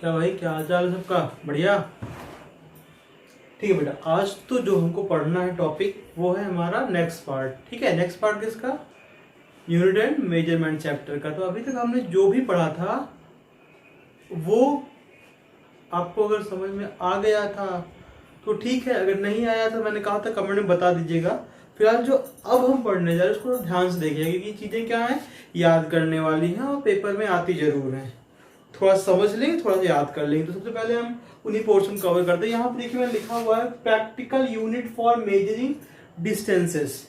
क्या भाई, क्या हाल चाल है सबका? बढ़िया। ठीक है बेटा, आज तो जो हमको पढ़ना है टॉपिक वो है हमारा नेक्स्ट पार्ट। ठीक है, नेक्स्ट पार्ट किसका? यूनिट एंड मेजरमेंट चैप्टर का। तो अभी तक हमने जो भी पढ़ा था वो आपको अगर समझ में आ गया था तो ठीक है, अगर नहीं आया तो मैंने कहा था कमेंट में बता दीजिएगा। फिलहाल जो अब हम पढ़ने जा रहे हैं उसको ध्यान से देखिएगा, क्योंकि चीज़ें क्या हैं, याद करने वाली हैं और पेपर में आती जरूर हैं। थोड़ा समझ लेंगे, थोड़ा सा याद कर लेंगे। तो सबसे पहले हम उन्हीं पोर्शन कवर करते हैं। यहाँ पर देखिए मैंने लिखा हुआ है practical unit for measuring distances.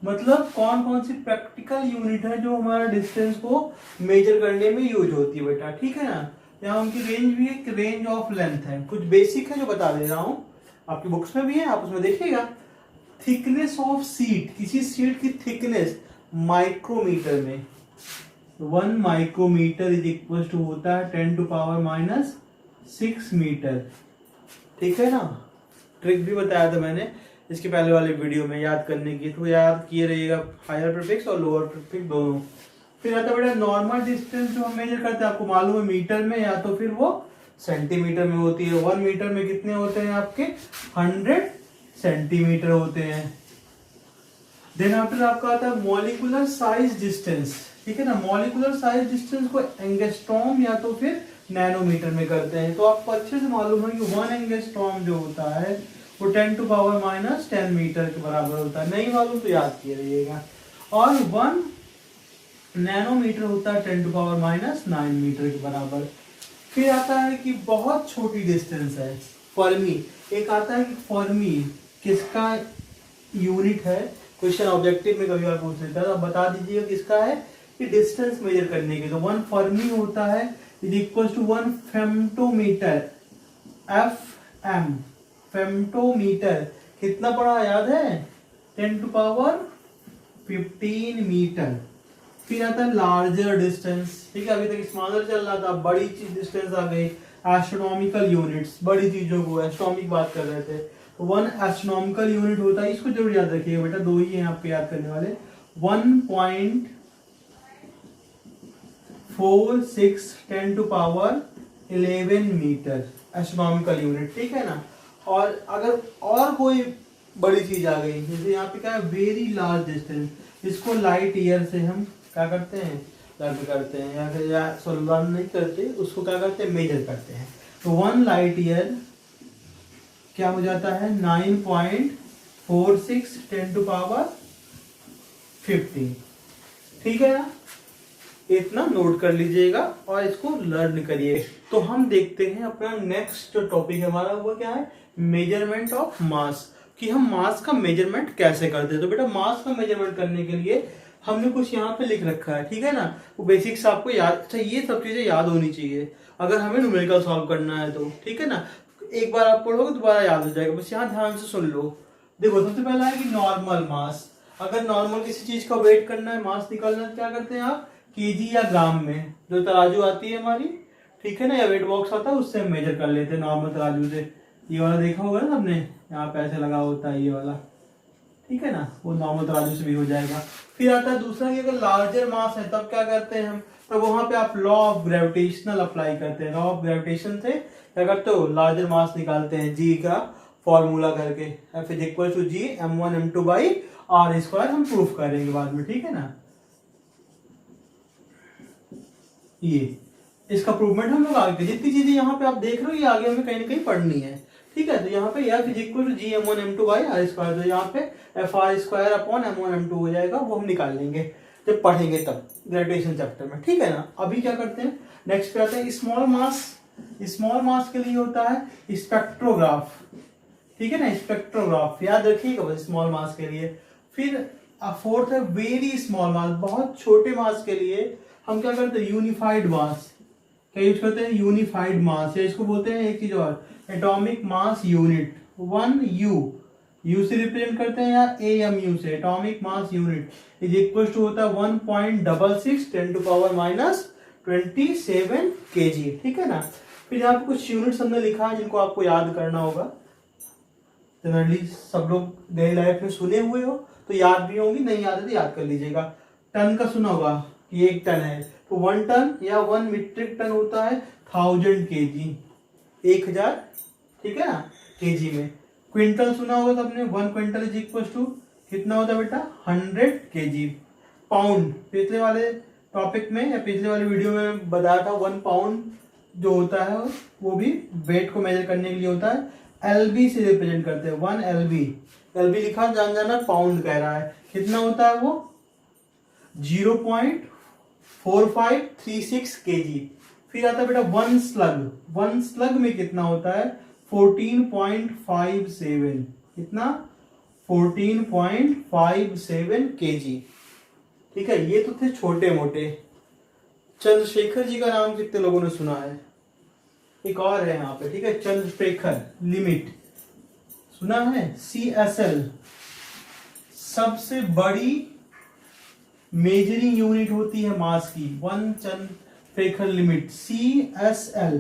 मतलब कौन कौन सी प्रैक्टिकल यूनिट है जो हमारा डिस्टेंस को मेजर करने में यूज होती है बेटा। ठीक है ना। यहाँ उनकी रेंज भी है, रेंज ऑफ लेंथ है, कुछ बेसिक है जो बता दे रहा हूँ। आपकी बुक्स में भी है, आप उसमें देखिएगा। थिकनेस ऑफ सीट, किसी सीट की थिकनेस माइक्रोमीटर में 1 माइक्रोमीटर इज इक्वल टू होता है 10⁻⁻6 मीटर। ठीक है ना। ट्रिक भी बताया था मैंने इसके पहले वाले वीडियो में याद करने की, तो याद किए रहिएगा, हायर प्रीफिक्स और लोअर प्रीफिक्स दोनों। फिर आता है बेटा नॉर्मल डिस्टेंस जो हम मेजर करते हैं, आपको मालूम है मीटर में या तो फिर वो सेंटीमीटर में होती है। 1 मीटर में कितने होते हैं आपके? 100 सेंटीमीटर होते हैं। देन आफ्टर आपका आता है मॉलिक्यूलर साइज डिस्टेंस। ठीक है ना। मॉलिक्यूलर साइज डिस्टेंस को एंगस्ट्रॉम या तो फिर नैनोमीटर में करते हैं। तो आपको अच्छे से मालूम है कि 1 एंगस्ट्रॉम जो होता है वो 10⁻⁻10 मीटर के बराबर होता है। नहीं मालूम तो याद किए रहिएगा। और 1 नैनोमीटर होता है 10⁻⁹ मीटर के बराबर। फिर आता है कि बहुत छोटी डिस्टेंस है, फर्मी। एक आता है कि फर्मी किसका यूनिट है, क्वेश्चन ऑब्जेक्टिव में कभी बार पूछ लेता है, तो आप बता दीजिएगा किसका है कि डिस्टेंस मेजर करने के। तो 1 फर्मी होता है इज इक्वल टू 1 फेम्टोमीटर। FM फेम्टोमीटर कितना पड़ा याद है? 10⁻15 मीटर। फिर आता है लार्जर डिस्टेंस। ठीक है, अभी तक स्मॉलर चल रहा था, बड़ी चीज डिस्टेंस आ गई। एस्ट्रोनॉमिकल यूनिट्स, बड़ी चीजों को एस्ट्रोनॉमिक बात कर रहे थे। तो 1 एस्ट्रोनॉमिकल यूनिट होता है, इसको जरूर याद रखिएगा बेटा, दो ही हैं आपको याद करने वाले। 1.46 10⁻11 मीटर एस्ट्रोनॉमिकल यूनिट। ठीक है ना। और अगर और कोई बड़ी चीज आ गई, जैसे यहाँ पे क्या है, वेरी लार्ज डिस्टेंस, इसको लाइट ईयर से हम क्या करते हैं, लर्न करते हैं, या फिर लर्न नहीं करते, उसको क्या करते हैं, मेजर करते हैं। तो 1 लाइट ईयर क्या हो जाता है? 9.46 10⁻15। ठीक है ना। इतना नोट कर लीजिएगा और इसको लर्न करिए। तो हम देखते हैं अपना नेक्स्ट जो टॉपिक है हमारा, वो क्या है, मेजरमेंट ऑफ मास, कि हम मास का मेजरमेंट कैसे करते हैं। तो बेटा मास का मेजरमेंट करने के लिए हमने कुछ यहाँ पे लिख रखा है। ठीक है ना। वो बेसिक्स आपको याद, अच्छा ये सब चीजें याद होनी चाहिए अगर हमें न्यूमेरिकल सॉल्व करना है तो। ठीक है ना। एक बार आप पढ़ोगे दोबारा याद हो जाएगा, बस यहाँ ध्यान से सुन लो। देखो सबसे पहला है कि नॉर्मल मास। अगर नॉर्मल किसी चीज का वेट करना है, मास निकालना है, क्या करते हैं आप, केजी या ग्राम में जो तराजू आती है हमारी, ठीक है ना, या वेट बॉक्स आता है, उससे हम मेजर कर लेते हैं नॉर्मल तराजू से। ये वाला देखा होगा ना सबने, यहाँ पे ऐसे लगा होता है ये वाला। ठीक है ना, वो नॉर्मल तराजू से भी हो जाएगा। फिर आता है दूसरा कि अगर लार्जर मास है तब क्या करते हैं हम, तब वहां पे आप लॉ ऑफ ग्रेविटेशनल अप्लाई करते हैं। लॉ ऑफ ग्रेविटेशन से क्या करते हो, लार्जर मास निकालते हैं, जी का फॉर्मूला करके, F is equal to G m1m2/r²। हम प्रूफ करेंगे बाद में। ठीक है ना। ये इसका प्रूवमेंट हम लोग आगे, जितनी चीजें यहाँ पे आप देख रहे हो ये आगे हमें कहीं ना कहीं पढ़नी है। ठीक है। तो यहाँ पे F is equal to G m1m2/r², तो यहाँ पे FR²/m1m2 हो जाएगा, वो हम निकाल लेंगे जब पढ़ेंगे तब ग्रेविटेशन चैप्टर में। ठीक है ना। अभी क्या करते हैं, नेक्स्ट पे आते हैं स्मॉल मास। स्मॉल मास के लिए होता है स्पेक्ट्रोग्राफ। ठीक है ना, स्पेक्ट्रोग्राफ याद रखिएगा बस स्मॉल मास के लिए। फिर फोर्थ है वेरी स्मॉल मास। बहुत छोटे मास के लिए हम क्या करते हैं, यूनिफाइड मास। क्या यूज करते हैं, यूनिफाइड मास, या इसको बोलते हैं एक चीज और, atomic mass unit. 1U, U से रिप्रेजेंट करते हैं या AMU से, atomic mass unit is equal to होता है 1.66 10⁻27 kg। ठीक है ना। फिर यहाँ पे कुछ यूनिट्स हमने लिखा है जिनको आपको याद करना होगा। जनरली सब लोग डेली लाइफ में सुने हुए हो तो याद भी होंगी, नहीं याद है तो याद कर लीजिएगा। टन का सुना होगा कि 1 टन है, तो 1 टन या 1 मीट्रिक टन होता है 1000 kg, 1000, ठीक है ना, केजी में। क्विंटल सुना होगा सबने, 1 क्विंटल इज इक्वल टू कितना होता है बेटा, 100 kg। पाउंड पिछले वाले टॉपिक में या पिछले वाले वीडियो में बताया था, 1 पाउंड जो होता है वो भी वेट को मेजर करने के लिए होता है। एलबी से रिप्रेजेंट करते हैं, 1 एलबी। एलबी लिखा जान जाना, पाउंड कह रहा है, कितना होता है वो 0.4536 kg। फिर आता है बेटा 1 स्लग, 1 स्लग में कितना होता है 14.57, कितना 14.57 kg, ठीक है। ये तो थे छोटे मोटे। चंद्रशेखर जी का नाम कितने लोगों ने सुना है, एक और है यहाँ पे, ठीक है, चंद्रशेखर लिमिट सुना है। CSL सबसे बड़ी मेजरिंग यूनिट होती है मास की, 1 Chandrasekhar limit CSL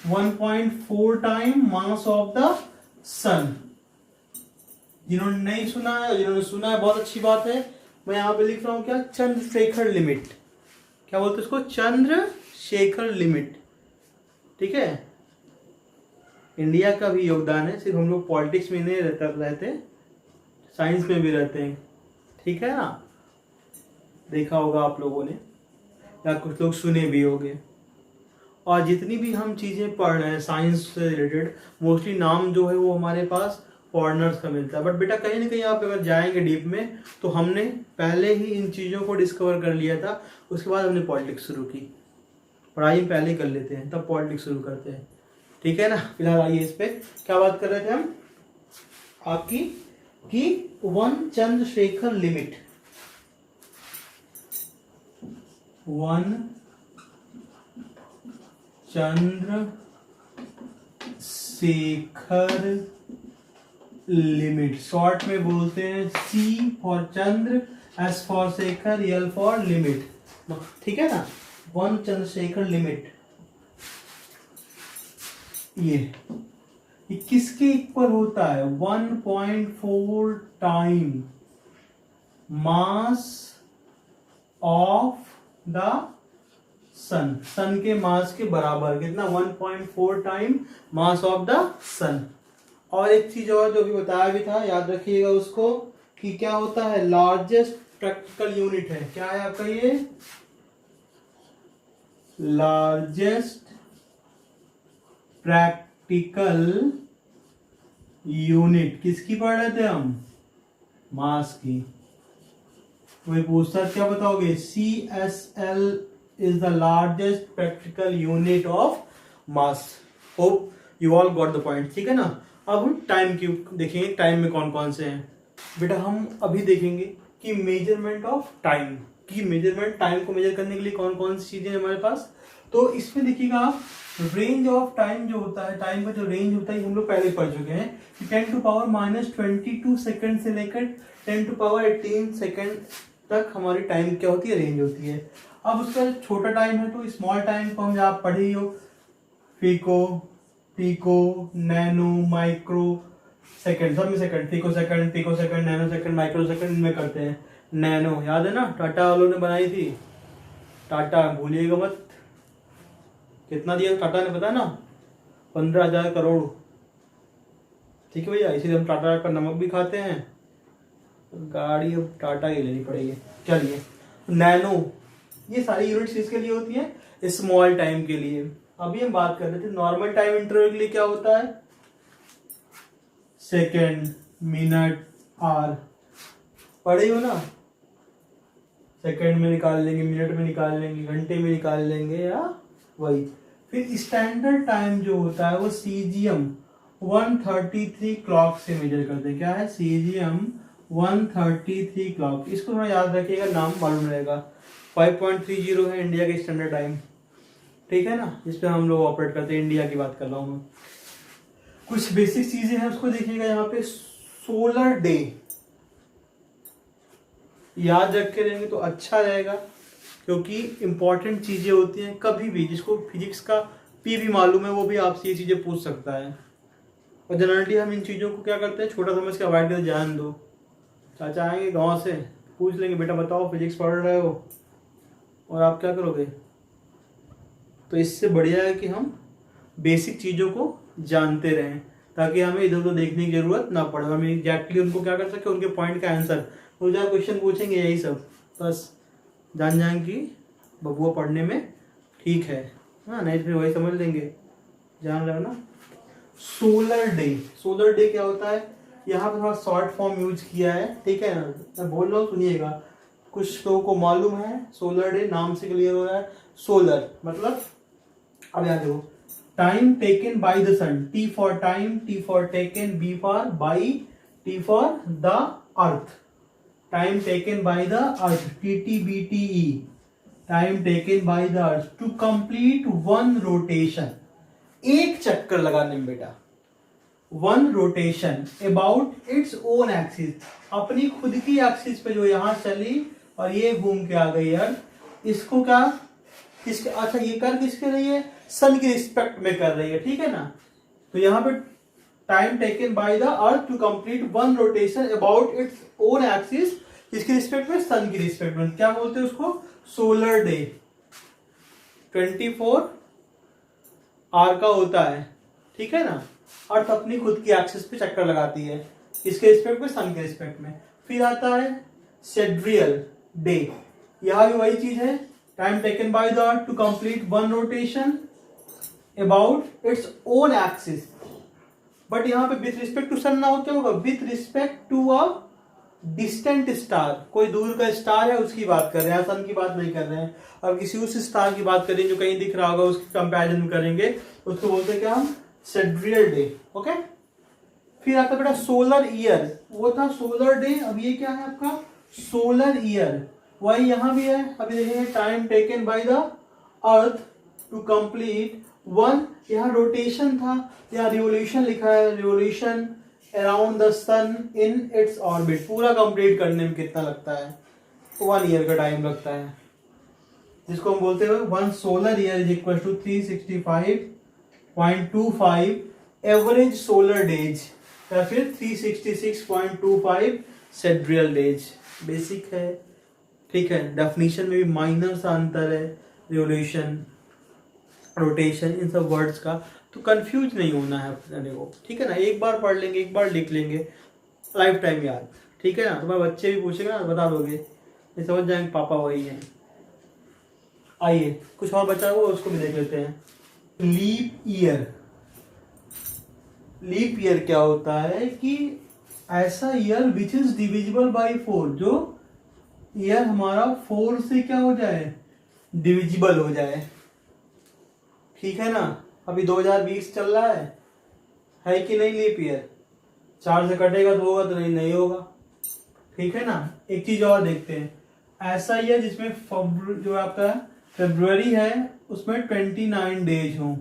1.4 time mass of the sun. जिन्होंने नहीं सुना है, जिन्होंने सुना है बहुत अच्छी बात है। मैं यहाँ पे लिख रहा हूँ क्या, चंद्रशेखर लिमिट, क्या बोलते हैं इसको, चंद्रशेखर लिमिट, ठीक है। इंडिया का भी योगदान है, सिर्फ हम लोग पॉलिटिक्स में नहीं रहते, साइंस में भी रहते हैं, ठीक है ना। देखा होगा आप लोगों ने, या कुछ लोग सुने भी होंगे। और जितनी भी हम चीज़ें पढ़ रहे हैं साइंस से रिलेटेड, मोस्टली नाम जो है वो हमारे पास फॉरेनर्स का मिलता है। बट बेटा कहीं ना कहीं आप अगर जाएंगे डीप में, तो हमने पहले ही इन चीज़ों को डिस्कवर कर लिया था, उसके बाद हमने पॉलिटिक्स शुरू की। पढ़ाई पहले कर लेते हैं, तब पॉलिटिक्स शुरू करते हैं, ठीक है ना। फिलहाल आइए इस पे क्या बात कर रहे थे हम, आपकी कि 1 Chandrasekhar limit, 1 Chandrasekhar limit, short में बोलते हैं C for Chandra, S for Shekhar, L for limit, ठीक है ना। 1 चंद्रशेखर लिमिट ये किसके इक्वल होता है, 1.4 टाइम मास ऑफ द सन, सन के मास के बराबर, कितना 1.4 टाइम मास ऑफ द सन। और एक चीज और जो भी बताया भी था, याद रखिएगा उसको, कि क्या होता है, लार्जेस्ट प्रैक्टिकल यूनिट है, क्या है आपका ये, लार्जेस्ट प्रैक्टिकल यूनिट। किसकी पढ़ रहे थे हम, मास की। कोई पूछता क्या बताओगे, CSL is the largest practical unit of mass. Hope you all got the point, ठीक है ना। अब हम टाइम की देखेंगे, टाइम में कौन कौन से हैं बेटा। हम अभी देखेंगे कि मेजरमेंट ऑफ टाइम की, मेजरमेंट टाइम को मेजर करने के लिए कौन कौन सी चीजें हमारे पास। तो इसमें देखिएगा आप, रेंज ऑफ टाइम जो होता है, टाइम का जो रेंज होता है, हम लोग पहले पढ़ चुके हैं कि 10⁻22 सेकंड से लेकर 10⁻18 सेकंड तक हमारी टाइम क्या होती है, रेंज होती है। अब उसका छोटा टाइम है तो स्मॉल टाइम को हम आप पढ़े ही हो, फीको, पिको, नैनो, माइक्रो सेकंड, सब में second, pico second, nano second, micro second, इनमें करते हैं। नैनो याद है ना, टाटा वालों ने बनाई थी, टाटा भूलिएगा मत, कितना दिया टाटा ने पता ना, 15,000 करोड़, ठीक है भैया। इसीलिए हम टाटा का नमक भी खाते हैं, गाड़ी अब टाटा ही लेनी पड़ेगी। चलिए, नैनो, ये सारी यूनिट्स किसके लिए होती है, स्मॉल टाइम के लिए। अभी हम बात कर रहे थे नॉर्मल टाइम इंटरवल के लिए, क्या होता है, सेकेंड, मिनट, आवर, पढ़े हो ना, सेकेंड में निकाल लेंगे, मिनट में निकाल लेंगे, घंटे में निकाल लेंगे, या वही। फिर स्टैंडर्ड टाइम जो होता है वो CGM 133 क्लॉक से मेजर करते हैं। क्या है, CGM 133 क्लॉक। इसको थोड़ा याद रखिएगा, नाम मालूम रहेगा। 5.30 है इंडिया का स्टैंडर्ड टाइम, ठीक है ना, जिस पे हम लोग ऑपरेट करते हैं, इंडिया की बात कर रहा हूँ मैं। कुछ बेसिक चीजें हैं उसको देखिएगा यहाँ पे। सोलर डे याद रख के रहेंगे तो अच्छा रहेगा, क्योंकि इंपॉर्टेंट चीजें होती हैं। कभी भी जिसको फिजिक्स का पी भी मालूम है, वो भी आपसे ये चीजें पूछ सकता है। और जनरली हम इन चीजों को क्या करते हैं, छोटा समझ के अवॉइड करते, जान दो। चाचा आएंगे गाँव से, पूछ लेंगे बेटा बताओ फिजिक्स पढ़ रहे हो, और आप क्या करोगे। तो इससे बढ़िया है कि हम बेसिक चीज़ों को जानते रहें, ताकि हमें इधर उधर देखने की जरूरत ना पड़े, हम एग्जैक्टली उनको क्या कर सके, उनके पॉइंट का आंसर। वो जहाँ क्वेश्चन पूछेंगे यही सब बस जान जाएं कि बबुआ पढ़ने में ठीक है। हाँ, नहीं तो फिर वही समझ लेंगे, जान रहे हो ना। सोलर डे, सोलर डे क्या होता है, यहाँ पे थोड़ा शॉर्ट फॉर्म यूज किया है, ठीक है। मैं बोल रहा हूँ सुनिएगा, कुछ लोगों को मालूम है सोलर डे नाम से क्लियर हो रहा है। सोलर मतलब, अब याद देखो, time taken by the sun, T for time, T for taken, B for by, T for the earth. Time taken by the earth, T T B T E, time taken by the earth to complete one rotation, एक चक्कर लगाने में बेटा, one rotation about its own axis, अपनी खुद की axis पे जो यहां चली और ये घूम के आ गई अर्थ, इसको क्या किसके, अच्छा ये कर किसके रही है, सन की रिस्पेक्ट में कर रही है, ठीक है ना। तो यहां पे time taken by the earth to complete one rotation about its own axis, किसकी रिस्पेक्ट में, सन की रिस्पेक्ट में, क्या बोलते हैं उसको, सोलर डे। 24 आवर का होता है, ठीक है ना। अर्थ अपनी खुद की एक्सिस पे चक्कर लगाती है, इसके रिस्पेक्ट में, सन के रिस्पेक्ट में। फिर आता है सेड्रियल डे, यहां भी वही चीज है, time taken by the earth to complete one rotation about its own axis, but यहां पे विथ रिस्पेक्ट टू सन ना हो, क्या होगा, with respect to a distant star, कोई दूर का स्टार है उसकी बात कर रहे हैं, सन की बात नहीं कर रहे हैं। अब किसी उस स्टार की बात करें जो कहीं दिख रहा होगा, उसकी कंपैरिजन करेंगे, उसको बोलते हैं क्या हम, सेड्रियल डे। ओके, फिर आता बेटा सोलर ईयर, वो था सोलर डे, अब ये क्या है आपका, सोलर ईयर, वही यहां भी है। अभी देखेंगे time taken by the earth to complete one, यहाँ रोटेशन था, यहाँ रिवोल्यूशन लिखा है, revolution around the sun in its orbit, पूरा कंप्लीट करने में कितना लगता है, 1 ईयर का टाइम लगता है, जिसको हम बोलते हैं 1 solar year is equal to 365.25 average solar days, या फिर 366.25 सेड्रियल डेज। बेसिक है, ठीक है। डेफिनेशन में भी माइनर सा अंतर है, रिवोल्यूशन, रोटेशन, इन सब वर्ड्स का, तो कंफ्यूज नहीं होना है अपने को, ठीक है ना। एक बार पढ़ लेंगे, एक बार लिख लेंगे, लाइफ टाइम याद, ठीक है ना। तुम्हारे बच्चे भी पूछेगा ना, बता दोगे, ये समझ जाएंगे पापा वही है। आइए कुछ और बचा हुआ उसको भी देख लेते हैं। लीप ईयर, लीप ईयर क्या होता है कि ऐसा year which is divisible by 4, जो ईयर हमारा 4 से क्या हो जाए, डिविजिबल हो जाए, ठीक है ना। अभी 2020 चल रहा है कि नहीं, लीप ईयर 4 से कटेगा तो होगा, तो नहीं नहीं होगा, ठीक है ना। एक चीज और देखते हैं, ऐसा ईयर जिसमें जो आपका फरवरी है उसमें 29 डेज हो,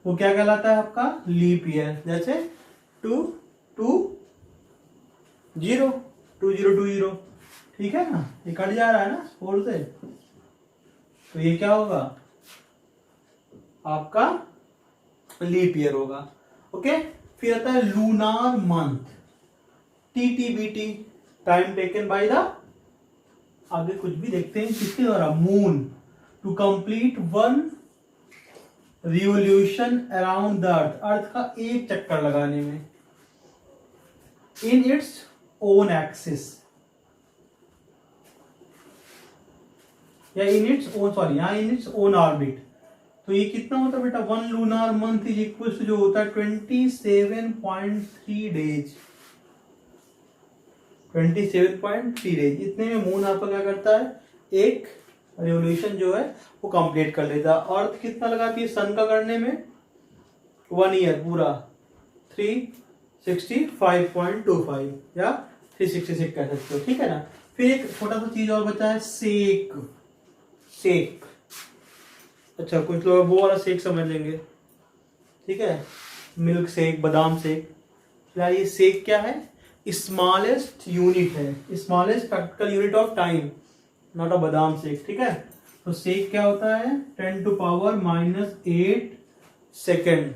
वो क्या कहलाता है आपका, लीप ईयर। जैसे 2020, ठीक है ना, ये कट जा रहा है ना 4 से, तो ये क्या होगा आपका, लीप ईयर होगा। ओके, फिर आता है lunar month, TTBT, time taken by the, आगे कुछ भी देखते हैं किसके द्वारा, moon, to complete one revolution around the earth, earth का एक चक्कर लगाने में, इन इट्स ओन एक्सिस, या इन इट्स ओन, सॉरी यहाँ इन इट्स ओन ऑर्बिट। तो ये कितना होता है बेटा, 1 lunar month is equal to जो होता है 27.3 डेज, 27.3 डेज। इतने में मून आपका क्या करता है, एक रिवोल्यूशन जो है वो कंप्लीट कर लेता है। अर्थ कितना लगाती है सन का करने में, 1 ईयर पूरा, 365.25 या 366 कह सकते हो, ठीक है ना। फिर एक छोटा सा चीज और बचा है, सेक, सेक, अच्छा कुछ लोग वो वाला सेक समझ लेंगे, ठीक है, मिल्क शेक, बादाम शेक। यार ये शेक क्या है, स्मॉलेस्ट यूनिट है, smallest practical unit of time, not a बादाम शेक, ठीक है। तो शेक क्या होता है, 10⁻⁸ सेकेंड,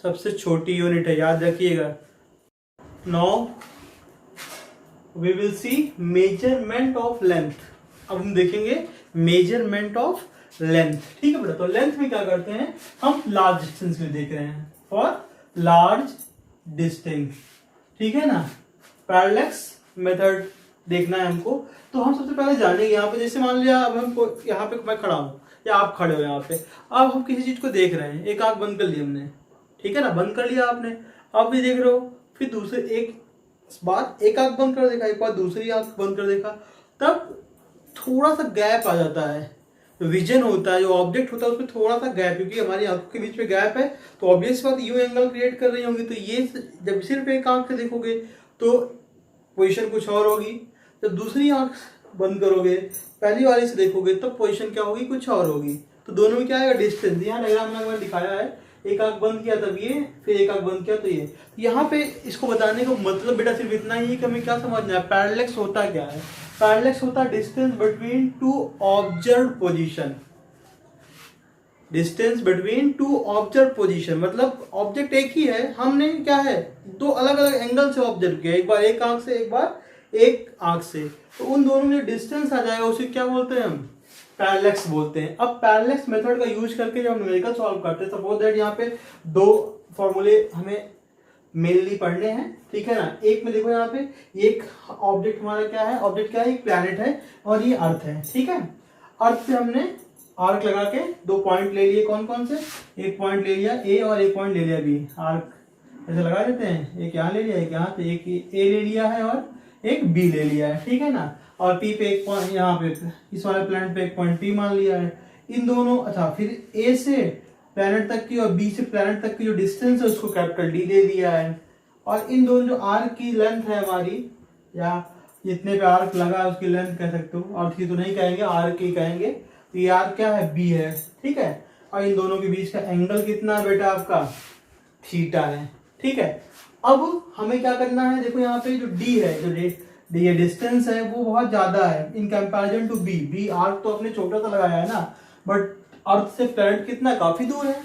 सबसे छोटी यूनिट है, याद रखिएगा। Now we will see measurement of length. अब हम देखेंगे मेजरमेंट ऑफ लेंथ। ठीक है बेटा, तो लेंथ में क्या करते हैं, हम लार्ज डिस्टेंस में देख रहे हैं, फॉर लार्ज डिस्टेंस। ठीक है ना, पैरेलैक्स मेथड देखना है हमको। तो हम सबसे पहले जानेंगे यहाँ पे, जैसे मान लिया अब हमको यहाँ पे मैं खड़ा हूँ या आप खड़े हो यहाँ पे, अब हम किसी चीज को देख रहे हैं, एक आंख बंद कर ली हमने, ठीक है ना, बंद कर लिया आपने, आप भी देख रहे हो, फिर दूसरे एक बार एक आंख बंद कर देखा, एक बार दूसरी आंख बंद कर देखा, तब थोड़ा सा गैप आ जाता है, विजन होता है, जो ऑब्जेक्ट होता है उसमें थोड़ा सा गैप, क्योंकि हमारी आंखों के बीच में गैप है, तो ऑब्वियस बात यू एंगल क्रिएट कर रही होंगी। तो ये जब सिर्फ एक आंख से देखोगे तो पोजीशन कुछ और होगी, जब दूसरी आंख बंद करोगे पहली वाली से देखोगे तब पोजीशन क्या होगी, कुछ और होगी। तो दोनों में क्या आएगा, डिस्टेंस। यहाँ डायग्राम में मैंने दिखाया है, एक आंख बंद किया तब ये, फिर एक आंख बंद किया तो ये। यहाँ पे इसको बताने का मतलब बेटा सिर्फ इतना ही है कि हमें क्या समझना है, पैरेलैक्स होता क्या है। पैरेलैक्स होता है distance between two observe position, distance between two observe position, मतलब ऑब्जेक्ट एक ही है, हमने क्या है दो अलग अलग एंगल से ऑब्जर्व किया, एक बार एक आंख से, एक बार एक आंख से, तो उन दोनों में डिस्टेंस आ जाएगा उसे क्या बोलते हैं हम, पैरेलैक्स बोलते हैं। अब पैरेलैक्स मेथड का यूज करके जब हम न्यूमेरिकल सॉल्व करते हैं, सपोज दैट यहाँ पे दो फॉर्मूले हमें मेनली पढ़ने हैं, ठीक है ना। एक में देखो यहाँ पे एक ऑब्जेक्ट हमारा क्या है, ऑब्जेक्ट क्या है, एक प्लैनेट है और ये अर्थ है, ठीक है। अर्थ से हमने आर्क लगा के दो पॉइंट ले लिए, कौन कौन से, एक पॉइंट ले लिया ए और एक पॉइंट ले लिया बी, आर्क ऐसे लगा देते हैं, एक यहाँ ले लिया, एक यहाँ, तो एक ए ले लिया है और एक बी ले लिया है, ठीक है ना। और पी पे एक पॉइंट, यहाँ पे इस वाले प्लैनेट पे एक पॉइंट पी मान लिया है। इन दोनों, अच्छा फिर ए से प्लैनेट तक की और बी से प्लैनेट तक की जो डिस्टेंस है उसको कैपिटल डी ले दिया है। और इन दोनों जो आर्क की लेंथ है हमारी, या जितने पे आर्क लगा है उसकी लेंथ कह सकते हो, अर्थ की तो नहीं कहेंगे, आर्क की कहेंगे, तो ये आर्क क्या है, बी है, ठीक है। और इन दोनों के बीच का एंगल कितना है बेटा आपका, थीटा है, ठीक है। अब हमें क्या करना है, देखो यहाँ पे जो डी है, जो ये डिस्टेंस है वो बहुत ज्यादा है in comparison to B. B arc तो अपने छोटा सा लगाया है ना, बट अर्थ से प्लैनेट कितना काफी दूर है,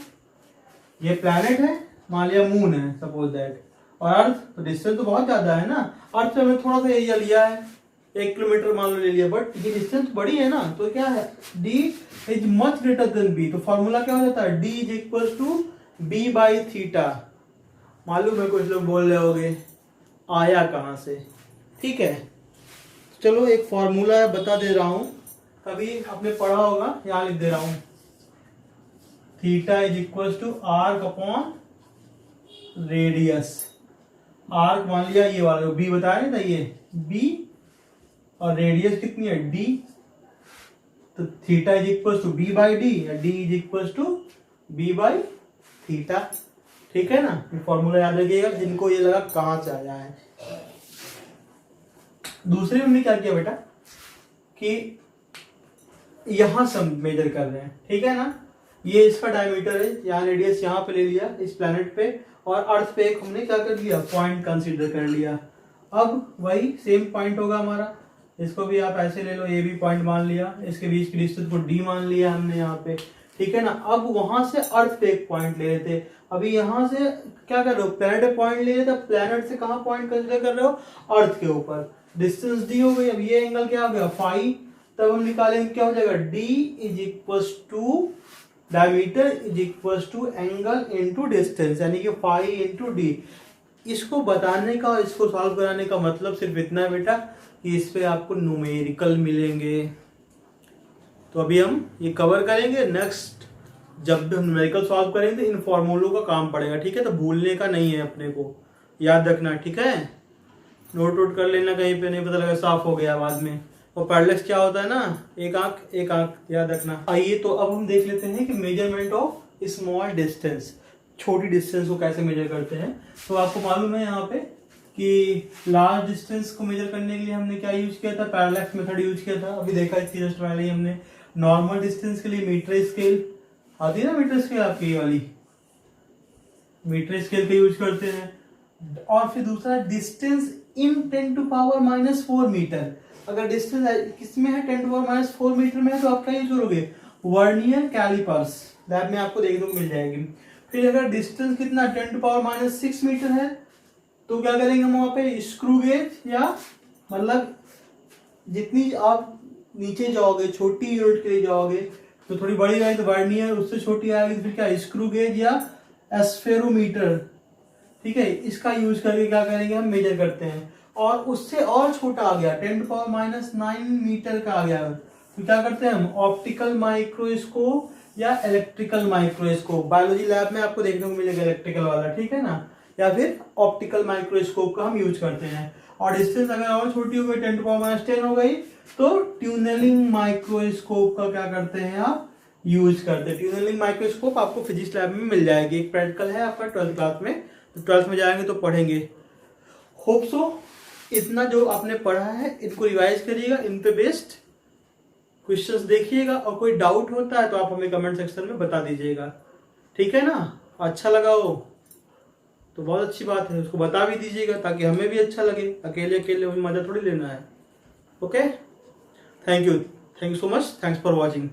ये प्लैनेट है, मान लिया मून है सपोज दैट, और अर्थ तो डिस्टेंस तो बहुत ज्यादा है ना। अर्थ से हमने थोड़ा सा एरिया लिया है, 1 किलोमीटर मान लो ले लिया, बट ये डिस्टेंस बड़ी है ना, तो क्या है, D is much greater than B. तो फॉर्मूला क्या हो जाता है, D is equal to B by theta. मालूम है कुछ लोग बोल रहे होगे आया कहां से, ठीक है। चलो एक फॉर्मूला बता दे रहा हूं, कभी आपने पढ़ा होगा, यहां लिख दे रहा हूं, theta is equal to arc upon radius. Arc मान लिया ये वाला बी बताया था, ये बी, और रेडियस कितनी है डी, तो theta is equal to B by D, या D is equal to B by theta, ठीक है ना। ये फॉर्मूला याद रखिएगा जिनको ये लगा कहां से आया है। दूसरे में हमने क्या किया बेटा कि यहां से हम मेजर कर रहे हैं, ठीक है ना, ये इसका डायमीटर है, यहाँ रेडियस यहाँ पे ले लिया इस प्लैनेट पे, और अर्थ पे एक हमने क्या कर लिया, पॉइंट कंसीडर कर लिया। अब वही सेम पॉइंट होगा हमारा, इसको भी आप ऐसे ले लो, ये भी पॉइंट मान लिया, इसके बीच की डिस्टेंस को डी मान लिया हमने यहाँ पे, ठीक है ना। अब वहां से अर्थ पे एक पॉइंट ले रहे थे, अभी यहाँ से क्या कर रहे हो, प्लैनेट पे पॉइंट ले रहे थे, प्लैनेट से कहाँ पॉइंट कंसीडर कर रहे हो, अर्थ के ऊपर, डिस्टेंस डी हो गई। अब ये एंगल क्या हो गया, फाई, तब हम निकालेंगे क्या हो जाएगा, D is equal to diameter is equal to angle into distance, यानी कि फाई इंटू डी। इसको बताने का और इसको सॉल्व कराने का मतलब सिर्फ इतना है बेटा कि इस पे आपको न्यूमेरिकल मिलेंगे। तो अभी हम ये कवर करेंगे, नेक्स्ट जब भी हम न्यूमेरिकल सॉल्व करेंगे तो इन फॉर्मूलों का काम पड़ेगा, ठीक है। तो भूलने का नहीं है, अपने को याद रखना, ठीक है। नोट वोट कर लेना कहीं पे, नहीं पता लगा साफ हो गया बाद में। और पैरेलैक्स क्या होता है ना, एक आंख याद रखना। आइए तो अब हम देख लेते हैं कि मेजरमेंट ऑफ स्मॉल डिस्टेंस, छोटी डिस्टेंस को कैसे मेजर करते हैं। तो आपको मालूम है यहाँ पे कि लार्ज डिस्टेंस को मेजर करने के लिए हमने क्या यूज किया था, पैरेलैक्स मेथड यूज किया था, अभी देखा इसकी जस्ट पहले ही हमने। नॉर्मल डिस्टेंस के लिए मीटर स्केल आती है ना, मीटर स्केल आपकी वाली, मीटर स्केल का यूज करते हैं। और फिर दूसरा डिस्टेंस इन 10⁻⁻⁴ मीटर, अगर डिस्टेंस किसमें है 10⁻⁻⁴ मीटर में है, तो आप क्या यूज करोगे, वर्नियर कैलिपर्स, लैब में आपको देखने को मिल जाएगी। फिर अगर डिस्टेंस कितना 10⁻⁻⁶ मीटर है, तो क्या करेंगे हम वहां पे स्क्रू गेज, या मतलब जितनी आप नीचे जाओगे, छोटी यूनिट के लिए जाओगे तो थोड़ी बड़ी आएगी तो वर्नियर, उससे छोटी आएगी तो फिर क्या स्क्रू गेज या एस्फेरोमीटर, ठीक है, इसका यूज करके क्या करेंगे हम मेजर करते हैं। और उससे और छोटा आ गया 10⁻⁹ मीटर का आ गया तो क्या करते हैं हम ऑप्टिकल माइक्रोस्कोप या इलेक्ट्रिकल माइक्रोस्कोप। बायोलॉजी लैब में आपको देखने को मिलेगा इलेक्ट्रिकल वाला, ठीक है ना, या फिर ऑप्टिकल माइक्रोस्कोप का हम यूज करते हैं। और डिस्टेंस अगर और छोटी हो गई 10⁻⁻ हो गई तो ट्यूनेलिंग माइक्रोस्कोप का क्या करते हैं आप यूज करते हैं। ट्यूनेलिंग माइक्रोस्कोप आपको फिजिक्स लैब में मिल जाएगी, एक प्रैक्टिकल है आपका 12th क्लास में, तो 12th में जाएंगे तो पढ़ेंगे। होप सो इतना जो आपने पढ़ा है इनको रिवाइज करिएगा, इन पे बेस्ड क्वेश्चंस देखिएगा, और कोई डाउट होता है तो आप हमें कमेंट सेक्शन में बता दीजिएगा, ठीक है ना। अच्छा लगा हो तो बहुत अच्छी बात है, उसको बता भी दीजिएगा ताकि हमें भी अच्छा लगे, अकेले अकेले मजा थोड़ी लेना है। Okay, thank you so much, thanks for watching.